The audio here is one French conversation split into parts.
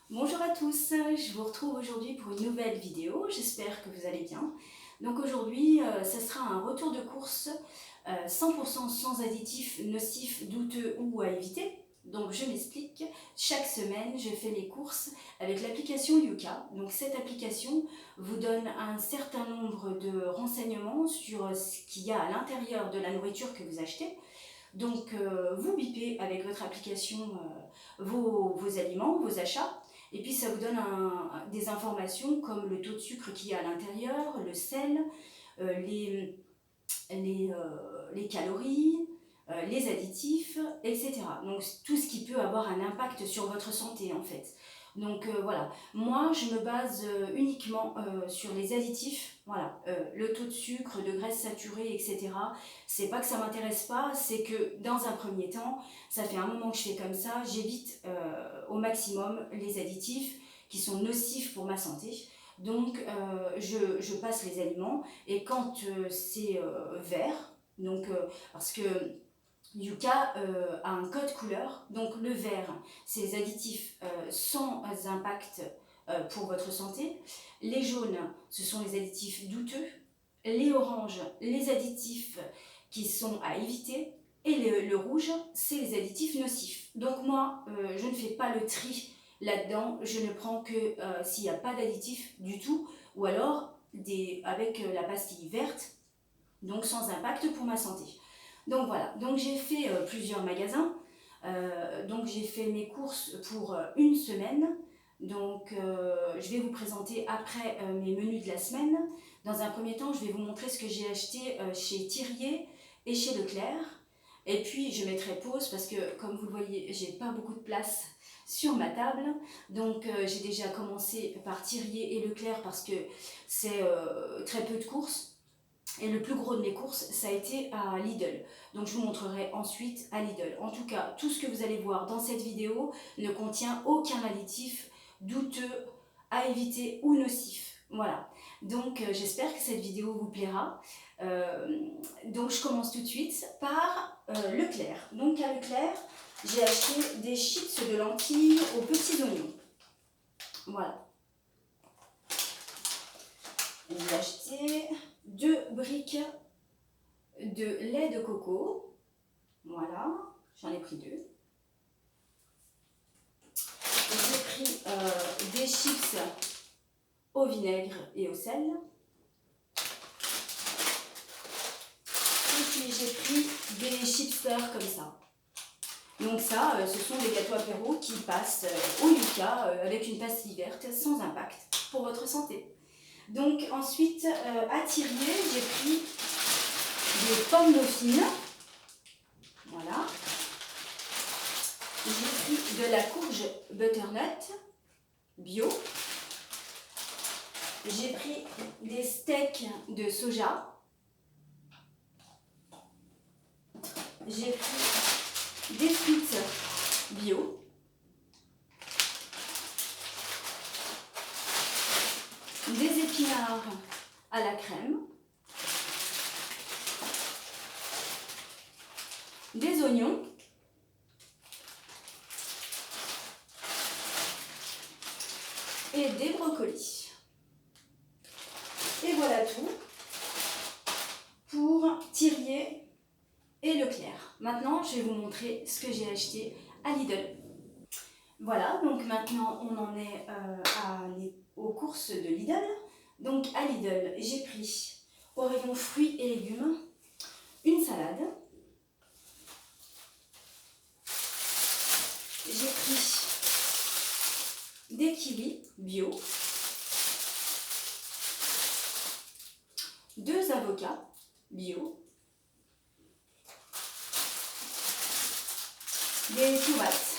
Bonjour à tous, je vous retrouve aujourd'hui pour une nouvelle vidéo, j'espère que vous allez bien. Donc aujourd'hui, ce sera un retour de course 100% sans additifs nocifs, douteux ou à éviter. Donc je m'explique, chaque semaine je fais mes courses avec l'application Yuka. Donc cette application vous donne un certain nombre de renseignements sur ce qu'il y a à l'intérieur de la nourriture que vous achetez. Donc vous bipez avec votre application vos aliments, vos achats, et puis ça vous donne des informations comme le taux de sucre qu'il y a à l'intérieur, le sel, euh, les, les calories, les additifs, etc. Donc tout ce qui peut avoir un impact sur votre santé en fait. Donc voilà, moi je me base uniquement sur les additifs, voilà, le taux de sucre, de graisse saturée, etc. C'est pas que ça m'intéresse pas, c'est que dans un premier temps, ça fait un moment que je fais comme ça, j'évite au maximum les additifs qui sont nocifs pour ma santé. Donc je passe les aliments et quand c'est vert, donc parce que Yuka a un code couleur, donc le vert, c'est les additifs sans impact pour votre santé. Les jaunes, ce sont les additifs douteux. Les oranges, les additifs qui sont à éviter. Et le rouge, c'est les additifs nocifs. Donc moi, je ne fais pas le tri là-dedans, je ne prends que s'il n'y a pas d'additifs du tout, ou alors avec la pastille verte, donc sans impact pour ma santé. Donc voilà, donc j'ai fait plusieurs magasins, donc j'ai fait mes courses pour une semaine, donc je vais vous présenter après mes menus de la semaine. Dans un premier temps, je vais vous montrer ce que j'ai acheté chez Thirier et chez Leclerc, et puis je mettrai pause parce que comme vous le voyez, j'ai pas beaucoup de place sur ma table, donc j'ai déjà commencé par Thirier et Leclerc parce que c'est très peu de courses. Et le plus gros de mes courses, ça a été à Lidl. Donc je vous montrerai ensuite à Lidl. En tout cas, tout ce que vous allez voir dans cette vidéo ne contient aucun additif douteux, à éviter ou nocif. Voilà. Donc j'espère que cette vidéo vous plaira. Donc je commence tout de suite par Leclerc. Donc à Leclerc, j'ai acheté des chips de lentilles aux petits oignons. Voilà. J'ai acheté 2 briques de lait de coco. Voilà, j'en ai pris 2. J'ai pris des chips au vinaigre et au sel. Et puis j'ai pris des chipsters comme ça. Donc ça, ce sont des gâteaux apéro qui passent au Yuka avec une pastille verte sans impact pour votre santé. Donc ensuite, à Thirier, j'ai pris des pommes dauphines. Voilà. J'ai pris de la courge butternut bio. J'ai pris des steaks de soja. J'ai pris des frites bio. Des épinards à la crème. Des oignons. Et des brocolis. Et voilà tout pour Thirier et Leclerc. Maintenant, je vais vous montrer ce que j'ai acheté à Lidl. Voilà, donc maintenant on en est aux courses de Lidl. Donc à Lidl, j'ai pris au rayon fruits et légumes une salade. J'ai pris des kiwis bio, 2 avocats bio, des tomates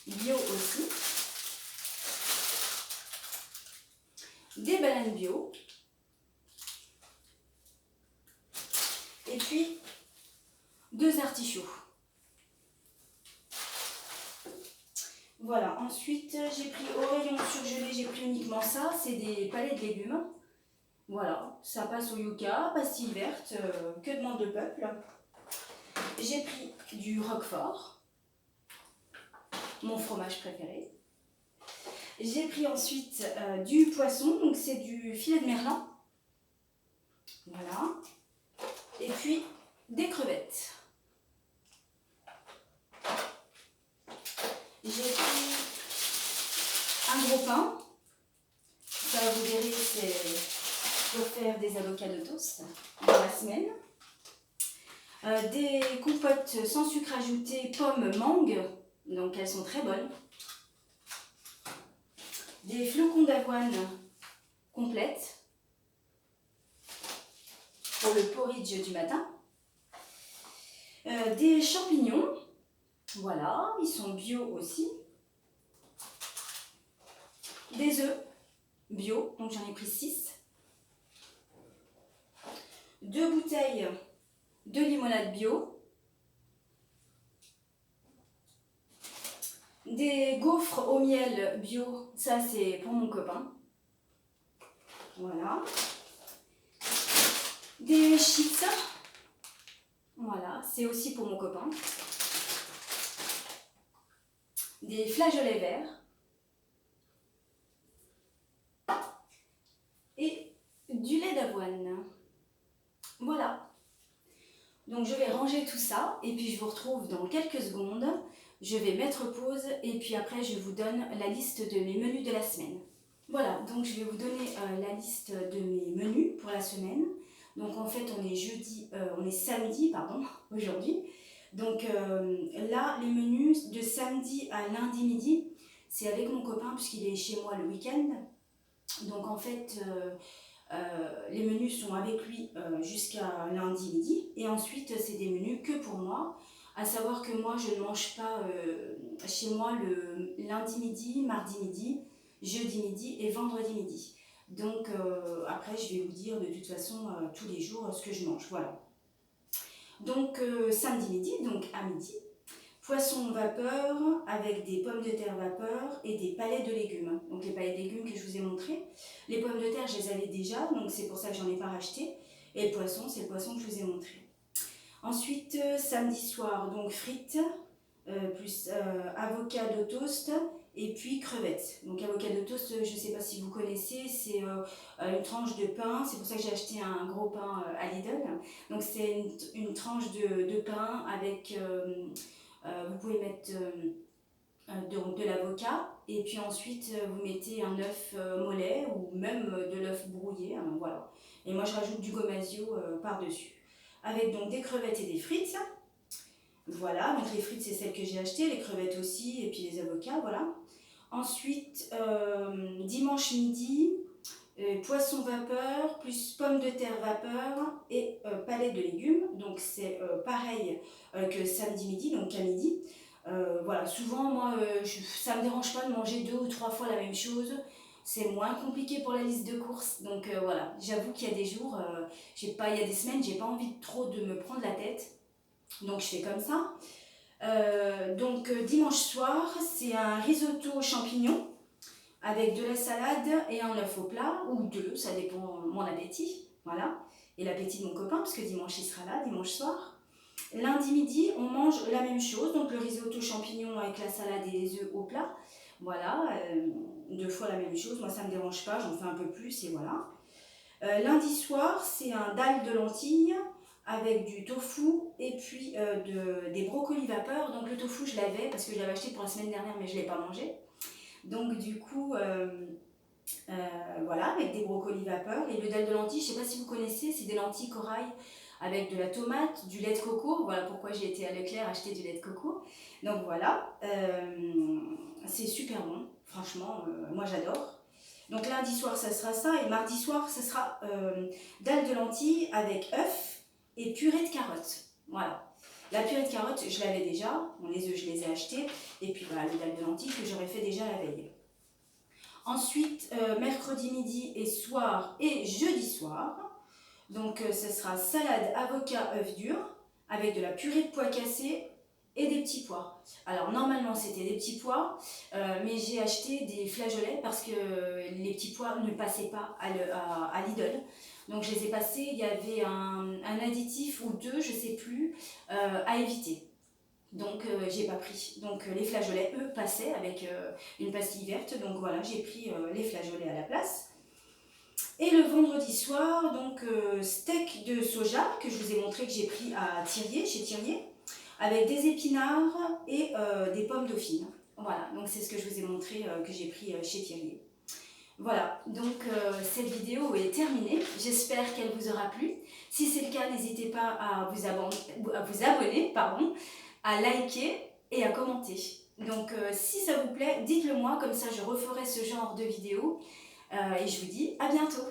bio aussi, des bananes bio, et puis 2 artichauts. Voilà, ensuite j'ai pris au rayon surgelé, j'ai pris uniquement ça, c'est des palets de légumes. Voilà, ça passe au Yuka, pastille verte, que demande le peuple. J'ai pris du Roquefort, mon fromage préféré. J'ai pris ensuite du poisson, donc c'est du filet de merlan. Voilà. Et puis des crevettes. J'ai pris un gros pain. Ça, vous verrez, c'est pour faire des avocats de toast dans la semaine. Des compotes sans sucre ajouté, pommes, mangue. Donc elles sont très bonnes. Des flocons d'avoine complètes pour le porridge du matin. Des champignons. Voilà, ils sont bio aussi. Des œufs bio, donc j'en ai pris 6. 2 bouteilles de limonade bio. Des gaufres au miel bio, ça c'est pour mon copain. Voilà. Des chips. Voilà, c'est aussi pour mon copain. Des flageolets verts. Et du lait d'avoine. Voilà. Donc je vais ranger tout ça et puis je vous retrouve dans quelques secondes. Je vais mettre pause et puis après je vous donne la liste de mes menus de la semaine. Voilà, donc je vais vous donner la liste de mes menus pour la semaine. Donc en fait on est samedi aujourd'hui. Donc là les menus de samedi à lundi midi, c'est avec mon copain puisqu'il est chez moi le week-end. Donc en fait les menus sont avec lui jusqu'à lundi midi et ensuite c'est des menus que pour moi, à savoir que moi je ne mange pas chez moi le lundi midi, mardi midi, jeudi midi et vendredi midi. Donc après je vais vous dire de toute façon tous les jours ce que je mange, voilà. Donc samedi midi, donc à midi, poisson vapeur avec des pommes de terre vapeur et des palettes de légumes. Donc les palettes de légumes que je vous ai montré. Les pommes de terre, je les avais déjà, donc c'est pour ça que j'en ai pas racheté. Et le poisson, c'est le poisson que je vous ai montré. Ensuite, samedi soir, donc frites, plus avocado toast et puis crevettes. Donc avocado toast, je ne sais pas si vous connaissez, c'est une tranche de pain. C'est pour ça que j'ai acheté un gros pain à Lidl. Donc c'est une tranche de pain avec... vous pouvez mettre de l'avocat et puis ensuite vous mettez un œuf mollet ou même de l'œuf brouillé, hein, voilà. Et moi je rajoute du gomasio par-dessus. Avec donc des crevettes et des frites. Voilà, donc les frites c'est celles que j'ai achetées, les crevettes aussi et puis les avocats, voilà. Ensuite, dimanche midi, poisson vapeur plus pommes de terre vapeur et palette de légumes. Donc c'est pareil que samedi midi, donc à midi. Voilà, souvent moi ça me dérange pas de manger 2 ou 3 fois la même chose. C'est moins compliqué pour la liste de courses. Donc voilà, j'avoue qu'il y a des jours, il y a des semaines, j'ai pas envie trop de me prendre la tête. Donc je fais comme ça. Donc dimanche soir, c'est un risotto champignons avec de la salade et un œuf au plat, ou 2, ça dépend de mon appétit, voilà, et l'appétit de mon copain, parce que dimanche il sera là, dimanche soir. Lundi midi, on mange la même chose, donc le risotto champignons avec la salade et les œufs au plat, voilà, 2 fois la même chose, moi ça me dérange pas, j'en fais un peu plus et voilà. Lundi soir, c'est un dalle de lentilles avec du tofu et puis des brocolis vapeur. Donc le tofu je l'avais parce que je l'avais acheté pour la semaine dernière mais je ne l'ai pas mangé. Donc du coup, voilà, avec des brocolis vapeur. Et le dalle de lentilles, je ne sais pas si vous connaissez, c'est des lentilles corail avec de la tomate, du lait de coco. Voilà pourquoi j'ai été à Leclerc acheter du lait de coco. Donc voilà, c'est super bon, franchement, moi j'adore. Donc lundi soir, ça sera ça. Et mardi soir, ça sera dalle de lentilles avec œufs et purée de carottes. Voilà. La purée de carottes, je l'avais déjà. Bon, les œufs, je les ai achetés. Et puis voilà, les dalles de lentilles que j'aurais fait déjà la veille. Ensuite, mercredi midi et soir et jeudi soir. Donc, ce sera salade, avocat, œuf dur avec de la purée de pois cassés et des petits pois. Alors, normalement, c'était des petits pois, mais j'ai acheté des flageolets parce que les petits pois ne passaient pas à Lidl. Donc, je les ai passés. Il y avait un additif ou 2, je ne sais plus, à éviter. Donc j'ai pas pris. Donc les flageolets, eux, passaient avec une pastille verte. Donc voilà, j'ai pris les flageolets à la place. Et le vendredi soir, donc steak de soja que je vous ai montré que j'ai pris à Thirier, chez Thirier, avec des épinards et des pommes dauphines. Voilà, donc c'est ce que je vous ai montré que j'ai pris chez Thirier. Voilà, donc cette vidéo est terminée. J'espère qu'elle vous aura plu. Si c'est le cas, n'hésitez pas à vous abonner, pardon, à liker et à commenter. Donc si ça vous plaît, dites-le moi, comme ça je referai ce genre de vidéo. Et je vous dis à bientôt.